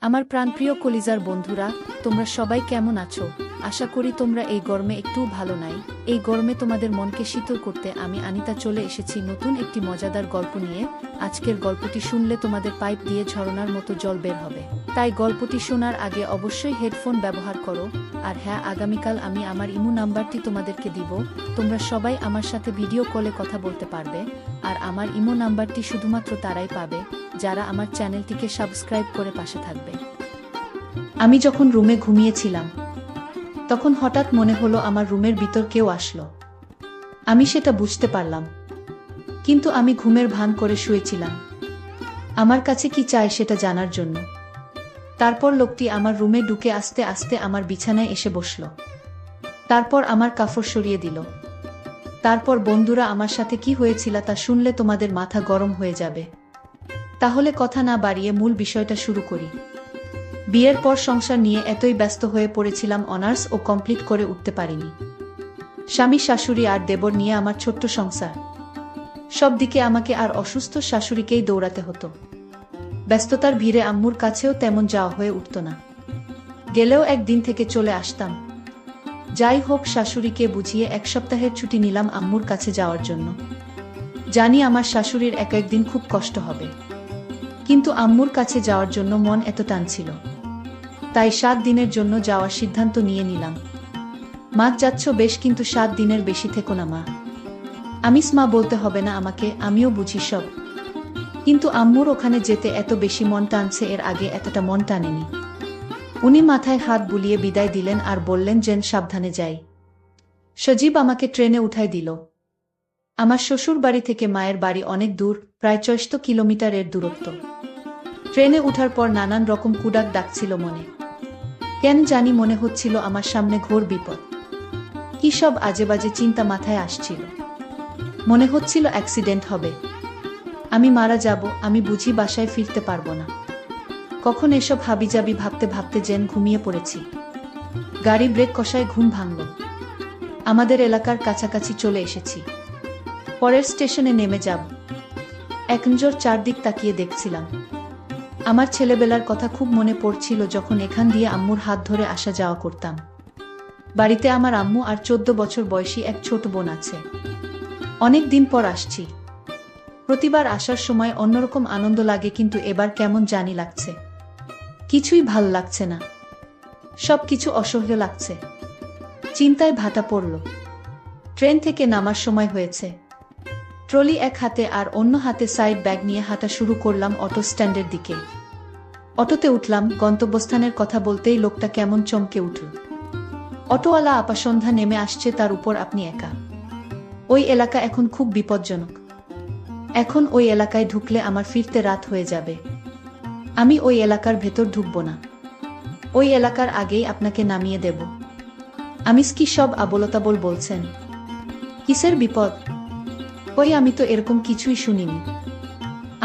আমার প্রাণপ্রিয় কলিজার বন্ধুরা, তোমরা সবাই কেমন আছো? আশা করি তোমরা এই গরমে একটুও ভালো নাই। এই গরমে তোমাদের মনকে শীতল করতে আমি আনিতা চলে এসেছি নতুন একটি মজাদার গল্প নিয়ে। আজকের গল্পটি শুনলে তোমাদের পাইপ দিয়ে ঝরনার মতো জল বের হবে। তাই গল্পটি শোনার আগে অবশ্যই হেডফোন ব্যবহার করো। আর হ্যাঁ, আগামীকাল আমি আমার ইমো নাম্বারটি তোমাদেরকে দিব। তোমরা সবাই আমার সাথে ভিডিও কলে কথা বলতে পারবে। আর আমার ইমো নাম্বারটি শুধুমাত্র তারাই পাবে যারা আমার চ্যানেলটিকে সাবস্ক্রাইব করে পাশে থাকবে। আমি যখন রুমে ঘুমিয়েছিলাম তখন হঠাৎ মনে হলো আমার রুমের ভিতর কেউ আসলো। আমি সেটা বুঝতে পারলাম, কিন্তু আমি ঘুমের ভান করে শুয়েছিলাম আমার কাছে কি চায় সেটা জানার জন্য। তারপর লোকটি আমার রুমে ঢুকে আস্তে আস্তে আমার বিছানায় এসে বসল। তারপর আমার কাপড় সরিয়ে দিল। তারপর বন্ধুরা, আমার সাথে কি হয়েছিল তা শুনলে তোমাদের মাথা গরম হয়ে যাবে। তাহলে কথা না বাড়িয়ে মূল বিষয়টা শুরু করি। বিয়ের পর সংসার নিয়ে এতই ব্যস্ত হয়ে পড়েছিলাম, অনার্সও কমপ্লিট করে উঠতে পারিনি। স্বামী, শাশুড়ি আর দেবর নিয়ে আমার ছোট্ট সংসার। সব দিকে আমাকে আর অসুস্থ শাশুড়িকেই দৌড়াতে হতো। ব্যস্ততার ভিড়ে আম্মুর কাছেও তেমন যাওয়া হয়ে উঠত না। গেলেও একদিন থেকে চলে আসতাম। যাই হোক, শাশুড়িকে বুঝিয়ে এক সপ্তাহের ছুটি নিলাম আম্মুর কাছে যাওয়ার জন্য। জানি আমার শাশুড়ির এক একদিন খুব কষ্ট হবে, কিন্তু আম্মুর কাছে যাওয়ার জন্য মন এত টানছিল, তাই 7 দিনের জন্য যাওয়ার সিদ্ধান্ত নিয়ে নিলাম। মা, যাচ্ছ বেশ, কিন্তু 7 দিনের বেশি থেকো না মা। মা বলতে হবে না আমাকে, আমিও বুঝি সব। কিন্তু আম্মুর ওখানে যেতে এত বেশি মন টানছে, এর আগে এতটা মন টানেনি। উনি মাথায় হাত বুলিয়ে বিদায় দিলেন আর বললেন যেন সাবধানে যাই। সজীব আমাকে ট্রেনে উঠাই দিল। আমার শ্বশুর বাড়ি থেকে মায়ের বাড়ি অনেক দূর, প্রায় 64 কিলোমিটারের দূরত্ব। ট্রেনে উঠার পর নানান রকম কুডাক ডাকছিল মনে। কেন জানি মনে হচ্ছিল আমার সামনে ঘোর বিপদ। কি সব আজে বাজে চিন্তা মাথায় আসছিল। মনে হচ্ছিল অ্যাক্সিডেন্ট হবে, আমি মারা যাব, আমি বুঝি বাসায় ফিরতে পারবো না। কখন এসব হাবিজাবি ভাবতে ভাবতে যেন ঘুমিয়ে পড়েছি। গাড়ি ব্রেক কষায় ঘুম ভাঙল। আমাদের এলাকার কাছাকাছি চলে এসেছি। পরের স্টেশনে নেমে যাব। এক নজর চারদিক তাকিয়ে দেখছিলাম। আমার ছেলেবেলার কথা খুব মনে পড়ছিল, যখন এখান দিয়ে আম্মুর হাত ধরে আসা যাওয়া করতাম। বাড়িতে আমার আম্মু আর 14 বছর বয়সী এক ছোট বোন আছে। অনেক দিন পর আসছি। প্রতিবার আসার সময় অন্যরকম আনন্দ লাগে, কিন্তু এবার কেমন জানি লাগছে। কিছুই ভাল লাগছে না, সবকিছু অসহ্য লাগছে। চিন্তায় ভাটা পড়ল। ট্রেন থেকে নামার সময় হয়েছে। ট্রলি এক হাতে আর অন্য হাতে সাইড ব্যাগ নিয়ে হাঁটা শুরু করলাম অটো স্ট্যান্ডের দিকে। অটোতে উঠলাম। গন্তব্যস্থানের কথা বলতেই লোকটা কেমন চমকে উঠল। অটোওয়ালা আপা, সন্ধ্যা নেমে আসছে, তার উপর আপনি একা। ওই এলাকা এখন খুব বিপজ্জনক। এখন ওই এলাকায় ঢুকলে আমার ফিরতে রাত হয়ে যাবে। আমি ওই এলাকার ভেতর ঢুকব না। ওই এলাকার আগেই আপনাকে নামিয়ে দেব। কি সব আবোলতাবোল বলছেন? কিসের বিপদ? ওই, আমি তো এরকম কিছুই শুনিনি।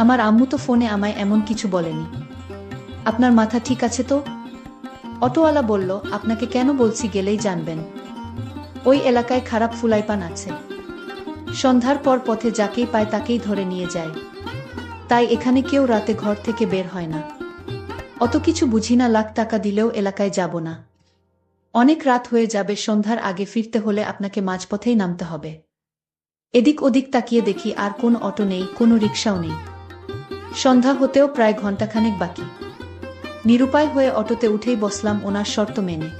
আমার আম্মু তো ফোনে আমায় এমন কিছু বলেনি। আপনার মাথা ঠিক আছে তো? অটোওয়ালা বলল, আপনাকে কেন বলছি, গেলেই জানবেন। ওই এলাকায় খারাপ ফুলাইপান আছে। সন্ধ্যার পর পথে যাকেই পায় তাকেই ধরে নিয়ে যায়। তাই এখানে কেউ রাতে ঘর থেকে বের হয় না। অত কিছু বুঝি না, লাখ টাকা দিলেও এলাকায় যাব না। অনেক রাত হয়ে যাবে, সন্ধ্যার আগে ফিরতে হলে আপনাকে মাঝপথেই নামতে হবে। এদিক ওদিক তাকিয়ে দেখি আর কোনো অটো নেই, কোনো রিকশাও নেই। সন্ধ্যা হতেও প্রায় ঘণ্টাখানেক বাকি। নিরুপায় হয়ে অটোতে উঠেই বসলাম ওনার শর্ত মেনে।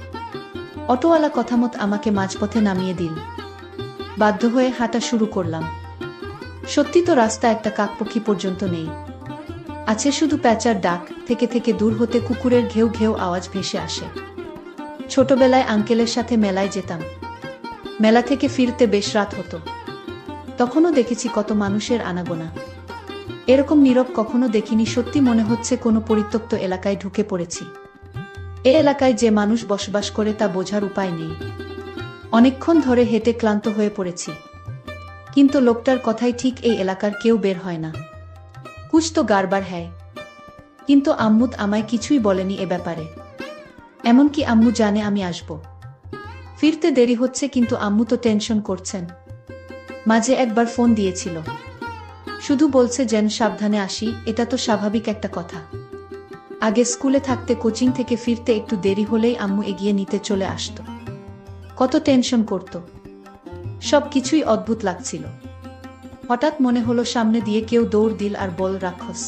অটোওয়ালা কথামত আমাকে মাঝপথে নামিয়ে দিল। বাধ্য হয়ে হাঁটা শুরু করলাম। সত্যি তো, রাস্তা একটা কাকপক্ষী পর্যন্ত নেই। আছে শুধু প্যাঁচার ডাক, থেকে থেকে দূর হতে কুকুরের ঘেউ ঘেউ আওয়াজ ভেসে আসে। ছোটবেলায় আঙ্কেলের সাথে মেলায় যেতাম। মেলা থেকে ফিরতে বেশ রাত হতো। তখনও দেখেছি কত মানুষের আনাগোনা। এরকম নীরব কখনো দেখিনি। সত্যি মনে হচ্ছে কোনো পরিত্যক্ত এলাকায় ঢুকে পড়েছি। এ এলাকায় যে মানুষ বসবাস করে তা বোঝার উপায় নেই। অনেকক্ষণ ধরে হেঁটে ক্লান্ত হয়ে পড়েছি, কিন্তু লোকটার কথাই ঠিক, এই এলাকার কেউ বের হয় না। কুছ তো গাড়বার হ্যায়। কিন্তু আম্মু আমায় কিছুই বলেনি এ ব্যাপারে। এমনকি আম্মু জানে আমি আসব। ফিরতে দেরি হচ্ছে, কিন্তু আম্মু তো টেনশন করছেন। মাঝে একবার ফোন দিয়েছিল, শুধু বলছে যেন সাবধানে আসি। এটা তো স্বাভাবিক একটা কথা। আগে স্কুলে থাকতে কোচিং থেকে ফিরতে একটু দেরি হলেই আম্মু এগিয়ে নিতে চলে আসতো। কত টেনশন করত, সব কিছুই অদ্ভুত লাগছিল। হঠাৎ মনে হলো সামনে দিয়ে কেউ দৌড় দিল আর বল, রাক্ষস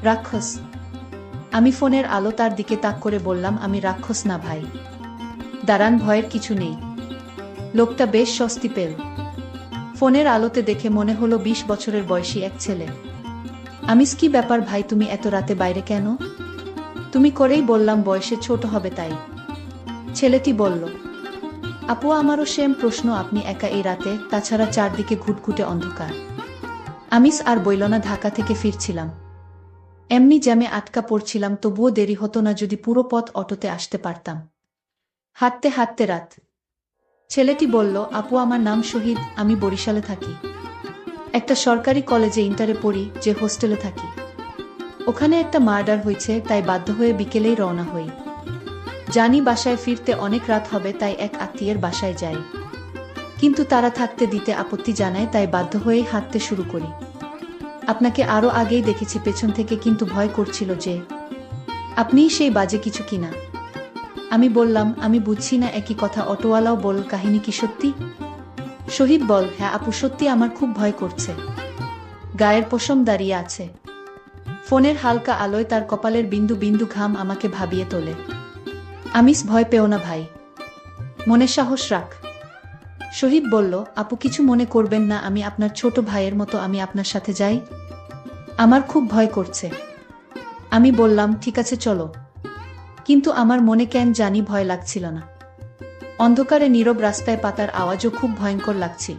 রাক্ষস। আমি ফোনের আলো তার দিকে তাক করে বললাম, আমি রাক্ষস না ভাই, দাঁড়ান, ভয়ের কিছু নেই। লোকটা বেশ স্বস্তি পেল। ফোনের আলোতে দেখে মনে হলো 20 বছরের বয়সী এক ছেলে। আমিস, কি ব্যাপার ভাই, তুমি এত রাতে বাইরে কেন? তুমি করেই বললাম বয়সে ছোট হবে তাই। ছেলেটি বলল, আপু আমারও সেম প্রশ্ন, আপনি একা এই রাতে, তাছাড়া চারদিকে ঘুটঘুটে অন্ধকার। আমিস আর বইল না, ঢাকা থেকে ফিরছিলাম, এমনি জ্যামে আটকা পড়ছিলাম, তবুও দেরি হতো না যদি পুরো পথ অটোতে আসতে পারতাম। হাঁটতে হাঁটতে রাত। ছেলেটি বলল, আপু আমার নাম শহীদ, আমি বরিশালে থাকি, একটা সরকারি কলেজে ইন্টারে পড়ি, যে হোস্টেলে থাকি। ওখানে একটা মার্ডার হয়েছে, তাই বাধ্য হয়ে বিকেলেই রওনা হই। জানি বাসায় ফিরতে অনেক রাত হবে, তাই এক আত্মীয়ের বাসায় যাই, কিন্তু তারা থাকতে দিতে আপত্তি জানায়, তাই বাধ্য হয়েই হাঁটতে শুরু করি। আপনাকে আরো আগেই দেখেছি পেছন থেকে, কিন্তু ভয় করছিল যে আপনিই সেই বাজে কিছু কিনা। আমি বললাম, আমি বুঝছি না। একই কথা অটোওয়ালাও বল, কাহিনী কি সত্যি? শহীদ বল, হ্যাঁ আপু সত্যি, আমার খুব ভয় করছে। গায়ের পশম দাঁড়িয়ে আছে। ফোনের হালকা আলোয় তার কপালের বিন্দু বিন্দু ঘাম আমাকে ভাবিয়ে তোলে। আমিস, ভয় পেও না ভাই, মনে সাহস রাখ। শহীদ বলল, আপু কিছু মনে করবেন না, আমি আপনার ছোট ভাইয়ের মতো, আমি আপনার সাথে যাই, আমার খুব ভয় করছে। আমি বললাম, ঠিক আছে চলো, কিন্তু আমার মনে কেন জানি ভয় লাগছিল না। অন্ধকারে নীরব রাস্তায় পাতার আওয়াজও খুব ভয়ঙ্কর লাগছিল,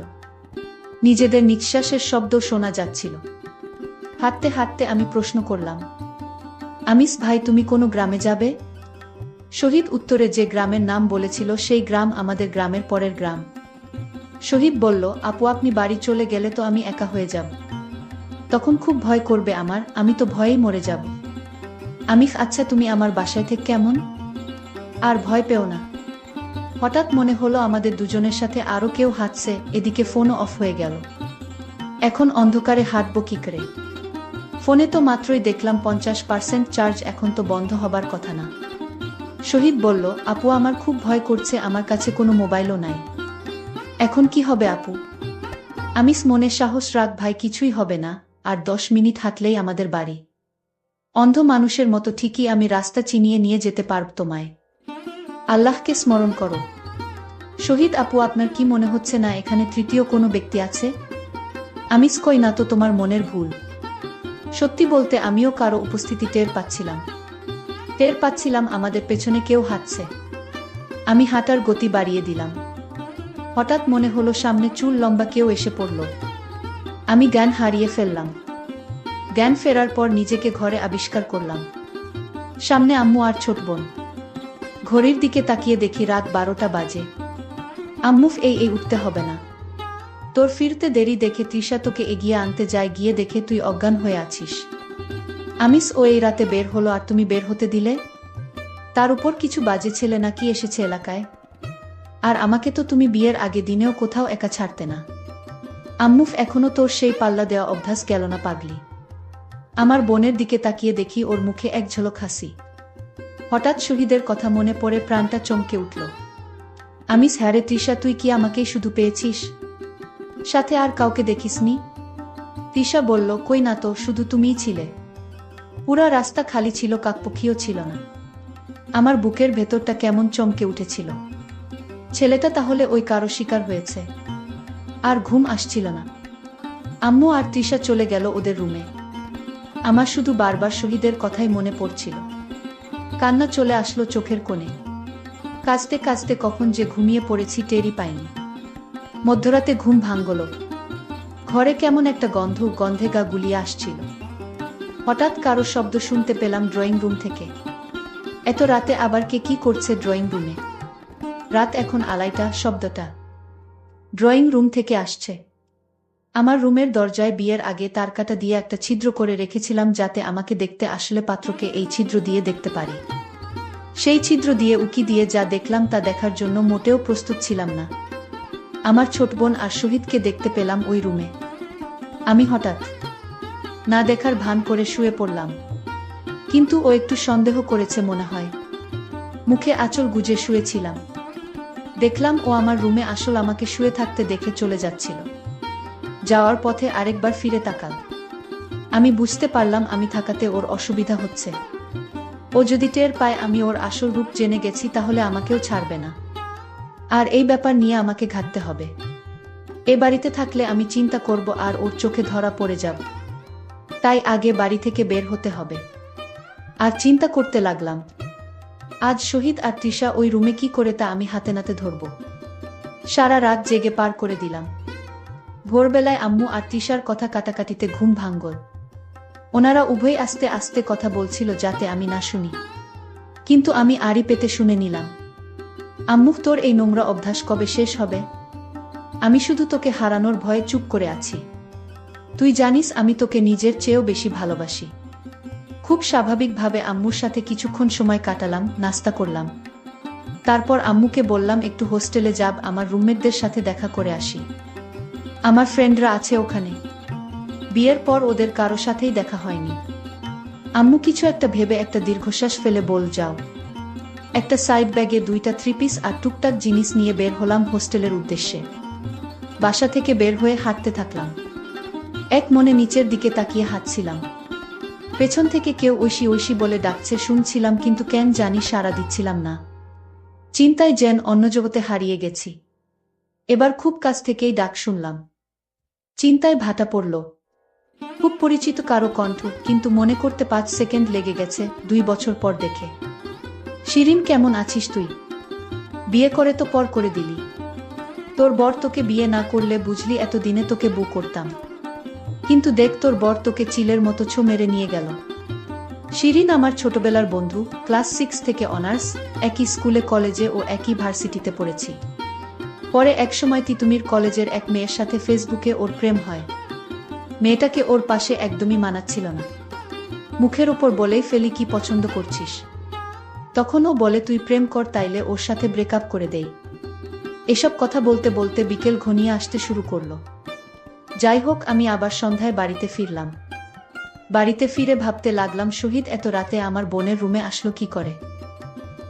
নিজেদের নিঃশ্বাসের শব্দ শোনা যাচ্ছিল। হাঁটতে হাঁটতে আমি প্রশ্ন করলাম, আমিস ভাই তুমি কোনো গ্রামে যাবে? শহীদ উত্তরে যে গ্রামের নাম বলেছিল সেই গ্রাম আমাদের গ্রামের পরের গ্রাম। শহীদ বলল, আপু আপনি বাড়ি চলে গেলে তো আমি একা হয়ে যাব, তখন খুব ভয় করবে আমার, আমি তো ভয়েই মরে যাব। আমিস, আচ্ছা তুমি আমার বাসায় থেকে কেমন? আর ভয় পেও না। হঠাৎ মনে হলো আমাদের দুজনের সাথে আরো কেউ হাঁটছে, এদিকে ফোনও অফ হয়ে গেল। এখন অন্ধকারে হাঁটবো কি করে? ফোনে তো মাত্রই দেখলাম 50% চার্জ, এখন তো বন্ধ হবার কথা না। শহীদ বলল, আপু আমার খুব ভয় করছে, আমার কাছে কোনো মোবাইলও নাই, এখন কি হবে আপু? আমিস, মনে সাহস রাখ ভাই, কিছুই হবে না, আর 10 মিনিট হাঁটলেই আমাদের বাড়ি। অন্ধ মানুষের মতো ঠিকই আমি রাস্তা চিনিয়ে নিয়ে যেতে পারব তোমায়, আল্লাহকে স্মরণ করো। শহীদ, আপু আপনার কি মনে হচ্ছে না এখানে তৃতীয় কোনো ব্যক্তি আছে? আমিস, কই না তো, তোমার মনের ভুল। সত্যি বলতে আমিও কারো উপস্থিতি টের পাচ্ছিলাম আমাদের পেছনে কেউ হাঁটছে। আমি হাঁটার গতি বাড়িয়ে দিলাম। হঠাৎ মনে হলো সামনে চুল লম্বা কেউ এসে পড়ল। আমি জ্ঞান হারিয়ে ফেললাম। জ্ঞান ফেরার পর নিজেকে ঘরে আবিষ্কার করলাম, সামনে আম্মু আর ছোট বোন। ঘড়ির দিকে তাকিয়ে দেখি রাত 12টা বাজে। আম্মু, এই উঠতে হবে না, তোর ফিরতে দেরি দেখে তৃষা তোকে এগিয়ে আনতে যায়, গিয়ে দেখে তুই অজ্ঞান হয়ে আছিস। আমিস, ও এই রাতে বের হলো আর তুমি বের হতে দিলে? তার উপর কিছু বাজে ছেলে নাকি এসেছে এলাকায়, আর আমাকে তো তুমি বিয়ের আগে দিনেও কোথাও একা ছাড়তে না। আম্মু, এখনো তোর সেই পাল্লা দেওয়া অভ্যাস গেল না পাগলি? আমার বোনের দিকে তাকিয়ে দেখি ওর মুখে এক ঝলক হাসি। হঠাৎ শহীদের কথা মনে পড়ে প্রাণটা চমকে উঠল। আমিস, হ্যাঁ রে তৃষা, তুই কি আমাকেই শুধু পেয়েছিস, সাথে আর কাউকে দেখিসনি? তৃষা বলল, কই না তো, শুধু তুমিই ছিলে। পুরা রাস্তা খালি ছিল, কাকপক্ষীও ছিল না। আমার বুকের ভেতরটা কেমন চমকে উঠেছিল। ছেলেটা তাহলে ওই কারো শিকার হয়েছে। আর ঘুম আসছিল না। আম্মু আর তৃষা চলে গেল ওদের রুমে। আমার শুধু বারবার শহীদের কথাই মনে পড়ছিল। কান্না চলে আসলো চোখের কোণে। কাঁদতে কাঁদতে কখন যে ঘুমিয়ে পড়েছি টেরই পাইনি। মধ্যরাতে ঘুম ভাঙল। ঘরে কেমন একটা গন্ধে গা গুলিয়ে আসছিল। হঠাৎ কারো শব্দ শুনতে পেলাম ড্রয়িং রুম থেকে। এত রাতে আবার কে কি করছে ড্রয়িং রুমে? রাত এখন 2:30, শব্দটা ড্রয়িং রুম থেকে আসছে। আমার রুমের দরজায় বিয়ের আগে তারকাটা দিয়ে একটা ছিদ্র করে রেখেছিলাম, যাতে আমাকে দেখতে আসলে পাত্রকে এই ছিদ্র দিয়ে দেখতে পারি। সেই ছিদ্র দিয়ে উকি দিয়ে যা দেখলাম তা দেখার জন্য মোটেও প্রস্তুত ছিলাম না। আমার ছোট বোন আর শহীদকে দেখতে পেলাম ওই রুমে। আমি হঠাৎ না দেখার ভান করে শুয়ে পড়লাম। কিন্তু ও একটু সন্দেহ করেছে মনে হয়। মুখে আঁচল গুজে শুয়েছিলাম। দেখলাম ও আমার রুমে আসল আমাকে শুয়ে থাকতে দেখে চলে যাচ্ছিল। যাওয়ার পথে আরেকবার ফিরে তাকাল। আমি বুঝতে পারলাম আমি থাকাতে ওর অসুবিধা হচ্ছে। ও যদি টের পায় আমি ওর আসল রূপ জেনে গেছি তাহলে আমাকেও ছাড়বে না। আর এই ব্যাপার নিয়ে আমাকে ঘাটতে হবে। এ বাড়িতে থাকলে আমি চিন্তা করব আর ওর চোখে ধরা পড়ে যাব। তাই আগে বাড়ি থেকে বের হতে হবে। আর চিন্তা করতে লাগলাম, আজ শহীদ আর তৃষা ওই রুমে কি করে তা আমি হাতে নাতে ধরব। সারা রাত জেগে পার করে দিলাম। ভোরবেলায় আম্মু আর তৃষার কথা কাটাকাটিতে ঘুম ভাঙল। ওনারা উভয় আস্তে আস্তে কথা বলছিল যাতে আমি না শুনি, কিন্তু আমি আড়ি পেতে শুনে নিলাম। আম্মু, তোর এই নোংরা অভ্যাস কবে শেষ হবে? আমি শুধু তোকে হারানোর ভয়ে চুপ করে আছি। তুই জানিস আমি তোকে নিজের চেয়েও বেশি ভালোবাসি। খুব স্বাভাবিকভাবে আম্মুর সাথে কিছুক্ষণ সময় কাটালাম, নাস্তা করলাম। তারপর আম্মুকে বললাম একটু হোস্টেলে যাব, আমার রুমমেটদের সাথে দেখা করে আসি। আমার ফ্রেন্ডরা আছে ওখানে। বিয়ের পর ওদের কারো সাথেই দেখা হয়নি। আম্মু কিছু একটা ভেবে একটা দীর্ঘশ্বাস ফেলে বল, যাও। একটা সাইড ব্যাগে 2টা 3 পিস আর টুকটাক জিনিস নিয়ে বের হলাম হোস্টেলের উদ্দেশ্যে। বাসা থেকে বের হয়ে হাঁটতে থাকলাম। এক মনে নিচের দিকে তাকিয়ে হাঁটছিলাম। পেছন থেকে কেউ ঐশী ঐশী বলে ডাকছে শুনছিলাম, কিন্তু কেন জানি সাড়া দিচ্ছিলাম না। চিন্তায় যেন অন্য জগতে হারিয়ে গেছি। এবার খুব কাছ থেকেই ডাক শুনলাম। চিন্তায় ভাটা পড়ল। খুব পরিচিত কারো কণ্ঠ, কিন্তু মনে করতে 5 সেকেন্ড লেগে গেছে। 2 বছর পর দেখে। শিরিন, কেমন আছিস তুই? বিয়ে করে তো পর করে দিলি। তোর বর তোকে বিয়ে না করলে বুঝলি এতদিনে তোকে বউ করতাম। কিন্তু দেখ, তোর বর তোকে চিলের মতো ছো মেরে নিয়ে গেল। শিরিন আমার ছোটবেলার বন্ধু, ক্লাস 6 থেকে অনার্স, একই স্কুলে কলেজে ও একই ভার্সিটিতে পড়েছি। পরে একসময় তিতুমির কলেজের এক মেয়ের সাথে ফেসবুকে ওর প্রেম হয়। মেয়েটাকে ওর পাশে একদমই মানাচ্ছিল না। মুখের ওপর বলেই ফেলি কি পছন্দ করছিস। তখন ও বলে তুই প্রেম কর, তাইলে ওর সাথে ব্রেকআপ করে দেই। এসব কথা বলতে বলতে বিকেল ঘনিয়ে আসতে শুরু করলো। যাই হোক, আমি আবার সন্ধ্যায় বাড়িতে ফিরলাম। বাড়িতে ফিরে ভাবতে লাগলাম শহীদ এত রাতে আমার বোনের রুমে আসলো কি করে।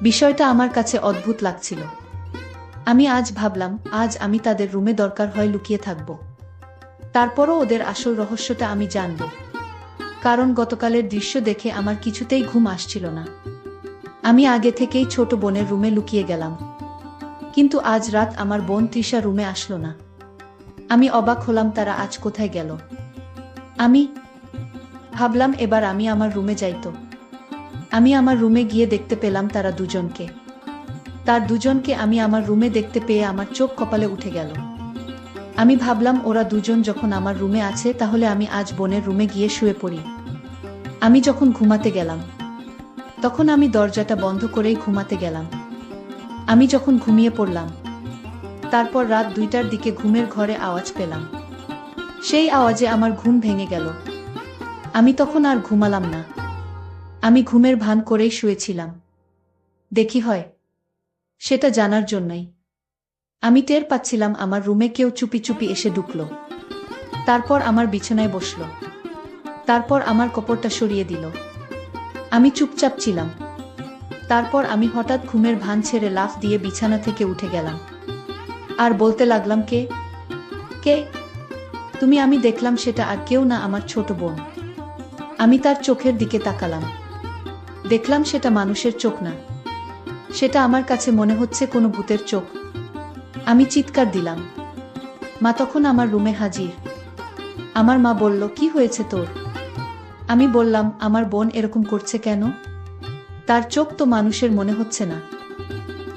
বিষয়টা আমার কাছে অদ্ভুত লাগছিল। আমি আজ ভাবলাম, আজ আমি তাদের রুমে দরকার হয় লুকিয়ে থাকব। তারপরও ওদের আসল রহস্যটা আমি জানব। কারণ গতকালের দৃশ্য দেখে আমার কিছুতেই ঘুম আসছিল না। আমি আগে থেকেই ছোট বোনের রুমে লুকিয়ে গেলাম। কিন্তু আজ রাত আমার বোন তৃষা রুমে আসলো না। আমি অবাক হলাম, তারা আজ কোথায় গেল। আমি ভাবলাম এবার আমি আমার রুমে যাইতো। আমি আমার রুমে গিয়ে দেখতে পেলাম তারা দুজনকে। তার দুজনকে আমি আমার রুমে দেখতে পেয়ে আমার চোখ কপালে উঠে গেল। আমি ভাবলাম ওরা দুজন যখন আমার রুমে আছে তাহলে আমি আজ বোনের রুমে গিয়ে শুয়ে পড়ি। আমি যখন ঘুমাতে গেলাম তখন আমি দরজাটা বন্ধ করেই ঘুমাতে গেলাম। আমি যখন ঘুমিয়ে পড়লাম তারপর রাত 2টার দিকে ঘুমের ঘরে আওয়াজ পেলাম। সেই আওয়াজে আমার ঘুম ভেঙে গেল। আমি তখন আর ঘুমালাম না। আমি ঘুমের ভান করেই শুয়েছিলাম। দেখি হয় সেটা জানার জন্যই। আমি টের পাচ্ছিলাম আমার রুমে কেউ চুপি চুপি এসে ঢুকল। তারপর আমার বিছানায় বসল। তারপর আমার কপড়টা সরিয়ে দিল। আমি চুপচাপ ছিলাম। তারপর আমি হঠাৎ ঘুমের ভান ছেড়ে লাফ দিয়ে বিছানা থেকে উঠে গেলাম আর বলতে লাগলাম, কে কে তুমি? আমি দেখলাম সেটা আর কেউ না, আমার ছোট বোন। আমি তার চোখের দিকে তাকালাম। দেখলাম সেটা মানুষের চোখ না, সেটা আমার কাছে মনে হচ্ছে কোনো ভূতের চোখ। আমি চিৎকার দিলাম। মা তখন আমার রুমে হাজির। আমার মা বলল, কি হয়েছে তোর? আমি বললাম, আমার বোন এরকম করছে কেন? তার চোখ তো মানুষের মনে হচ্ছে না।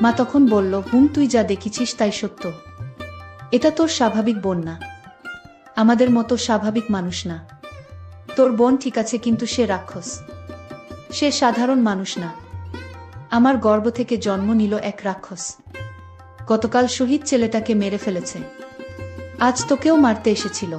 মা তখন বলল, তুই যা দেখেছিস তাই সত্য। এটা তোর স্বাভাবিক বোন না, আমাদের মতো স্বাভাবিক মানুষ না। তোর বোন ঠিক আছে, কিন্তু সে রাক্ষস। সে সাধারণ মানুষ না। আমার গর্ভ থেকে জন্ম নিল এক রাক্ষস। গতকাল শহীদ ছেলেটাকে মেরে ফেলেছে। আজ তোকেও মারতে এসেছিল।